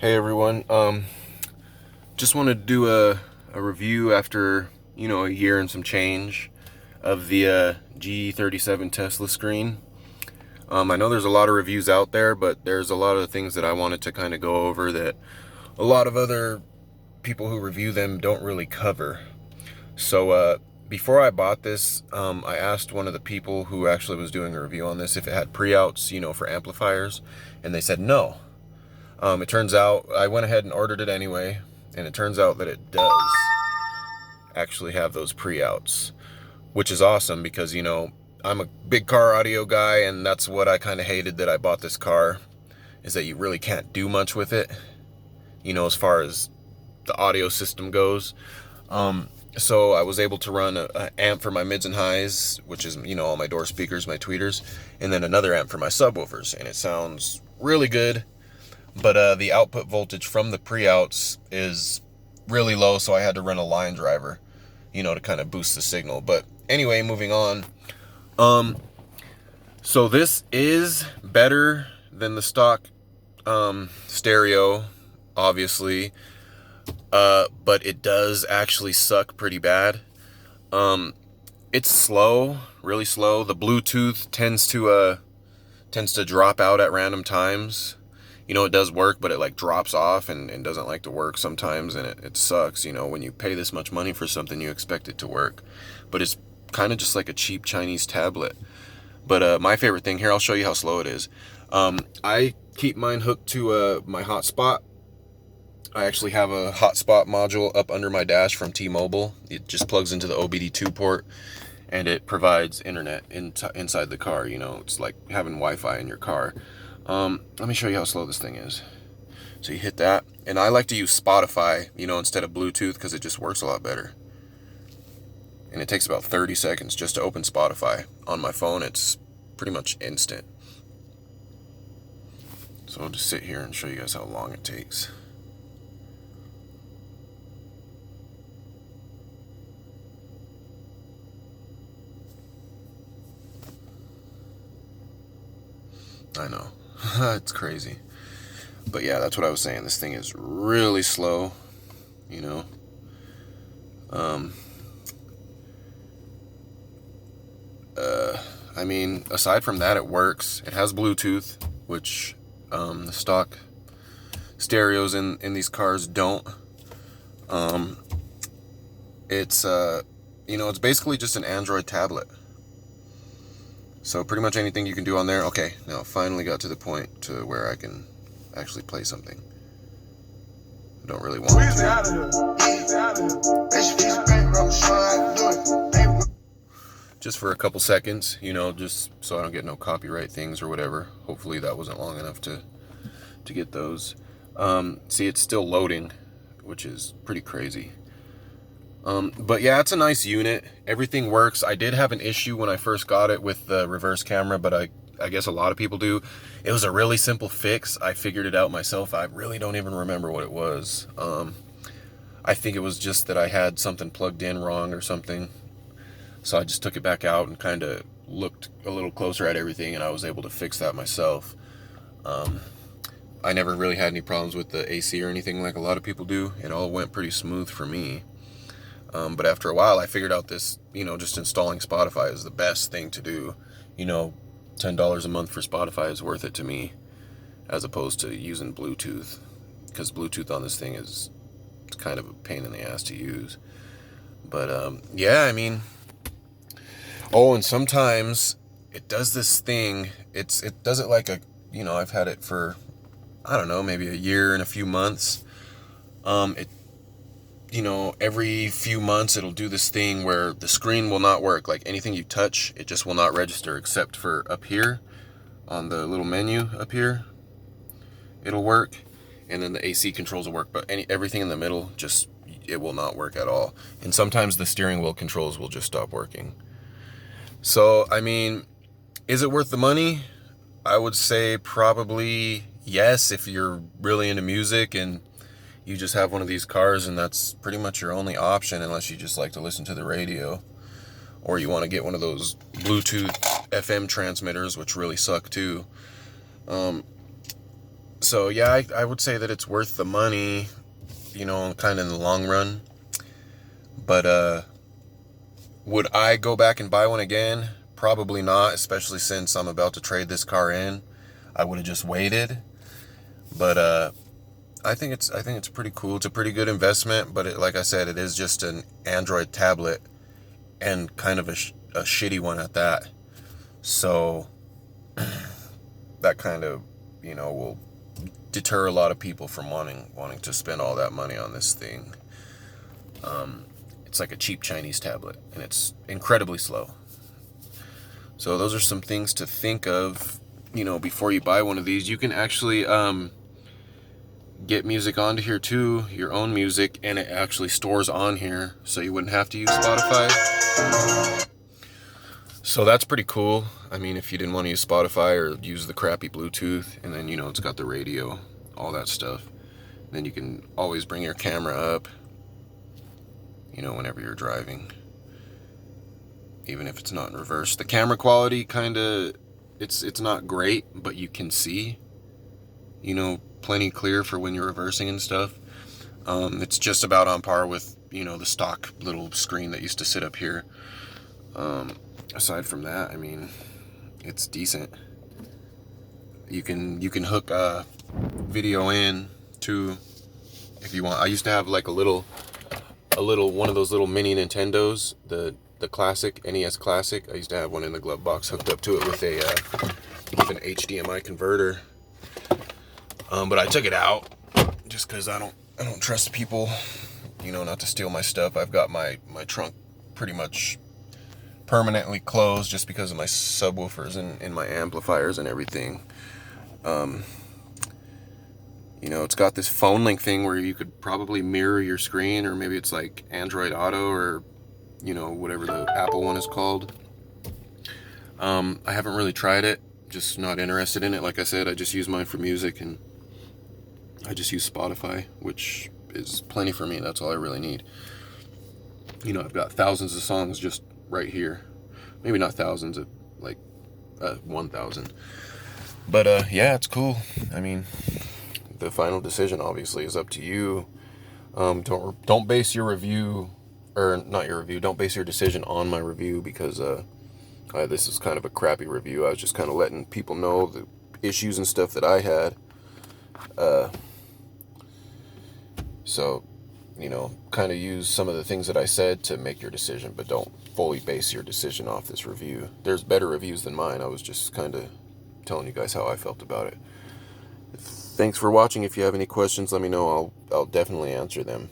Hey everyone, just wanted to do a review after, a year and some change of the G37 Tesla screen. I know there's a lot of reviews out there, but there's a lot of things that I wanted to kind of go over that a lot of other people who review them don't really cover. So, before I bought this, I asked one of the people who actually was doing a review on this if it had pre-outs, for amplifiers, and they said no. It turns out I went ahead and ordered it anyway, and it turns out that it does actually have those pre-outs, which is awesome because, I'm a big car audio guy, and that's what I kind of hated that I bought this car, is that you really can't do much with it, as far as the audio system goes. So I was able to run an amp for my mids and highs, which is, all my door speakers, my tweeters, and then another amp for my subwoofers, and it sounds really good. But the output voltage from the pre-outs is really low, so I had to run a line driver, to kind of boost the signal. But anyway, moving on. So this is better than the stock stereo, obviously, but it does actually suck pretty bad. It's slow, really slow. The Bluetooth tends to drop out at random times. It does work, but it like drops off and doesn't like to work sometimes, and it sucks. When you pay this much money for something, you expect it to work, but it's kind of just like a cheap Chinese tablet. But my favorite thing here, I'll show you how slow it is. I keep mine hooked to my hotspot. I actually have a hotspot module up under my dash from T-Mobile. It just plugs into the OBD2 port, and it provides internet inside the car. It's like having Wi-Fi in your car. Let me show you how slow this thing is. So you hit that, and I like to use Spotify, instead of Bluetooth, because it just works a lot better. And it takes about 30 seconds just to open Spotify. On my phone, it's pretty much instant. So I'll just sit here and show you guys how long it takes. I know. It's crazy. But yeah, that's what I was saying. This thing is really slow, you know. I mean, aside from that, it works. It has Bluetooth, which the stock stereos in these cars don't. It's it's basically just an Android tablet. So pretty much anything you can do on there. Okay, now finally got to the point to where I can actually play something. I don't really want to. Just for a couple seconds, just so I don't get no copyright things or whatever. Hopefully that wasn't long enough to get those. See, it's still loading, which is pretty crazy. But yeah, it's a nice unit. Everything works. I did have an issue when I first got it with the reverse camera, but I guess a lot of people do. It was a really simple fix. I figured it out myself. I really don't even remember what it was. I think it was just that I had something plugged in wrong or something. So I just took it back out and kind of looked a little closer at everything, and I was able to fix that myself. I never really had any problems with the AC or anything like a lot of people do. It all went pretty smooth for me. But after a while, I figured out this, just installing Spotify is the best thing to do. $10 a month for Spotify is worth it to me, as opposed to using Bluetooth, because Bluetooth on this thing is kind of a pain in the ass to use. But yeah, I mean, oh, and sometimes it does this thing. It does it like I've had it for, I don't know, maybe a year and a few months. Every few months it'll do this thing where the screen will not work. Like anything you touch, it just will not register, except for up here on the little menu up here. It'll work, and then the AC controls will work, but everything in the middle, it will not work at all. And sometimes the steering wheel controls will just stop working. So, I mean, is it worth the money? I would say probably yes, if you're really into music and you just have one of these cars and that's pretty much your only option, unless you just like to listen to the radio, or you want to get one of those Bluetooth FM transmitters, which really suck too. So So yeah, I would say that it's worth the money, you know, kind of in the long run. But would I go back and buy one again? Probably not, especially since I'm about to trade this car in. I would have just waited. But I think it's pretty cool. It's a pretty good investment, but like I said, it is just an Android tablet and kind of a shitty one at that. So that kind of, you know, will deter a lot of people from wanting to spend all that money on this thing. It's like a cheap Chinese tablet, and it's incredibly slow. So those are some things to think of, you know, before you buy one of these. You can actually get music onto here too, your own music, and it actually stores on here, so you wouldn't have to use Spotify. So that's pretty cool. I mean, if you didn't want to use Spotify or use the crappy Bluetooth, and then, you know, it's got the radio, all that stuff. Then you can always bring your camera up, you know, whenever you're driving, even if it's not in reverse. The camera quality kind of, it's not great, but you can see, you know, plenty clear for when you're reversing and stuff. It's just about on par with, you know, the stock little screen that used to sit up here. Aside from that, I mean, it's decent. You can hook video in too if you want. I used to have like a little one of those little mini Nintendos, the classic NES Classic. I used to have one in the glove box hooked up to it with an HDMI converter. But I took it out just because I don't trust people, you know, not to steal my stuff. I've got my trunk pretty much permanently closed just because of my subwoofers and my amplifiers and everything. You know, it's got this phone link thing where you could probably mirror your screen, or maybe it's like Android Auto, or, you know, whatever the Apple one is called. I haven't really tried it, just not interested in it. Like I said, I just use mine for music, and I just use Spotify, which is plenty for me. That's all I really need. You know, I've got thousands of songs just right here. Maybe not thousands, like 1,000. But yeah, it's cool. I mean, the final decision obviously is up to you. Don't base your review, or not your review, don't base your decision on my review, because this is kind of a crappy review. I was just kind of letting people know the issues and stuff that I had. So, you know, kind of use some of the things that I said to make your decision, but don't fully base your decision off this review. There's better reviews than mine. I was just kind of telling you guys how I felt about it. Thanks for watching. If you have any questions, let me know. I'll definitely answer them.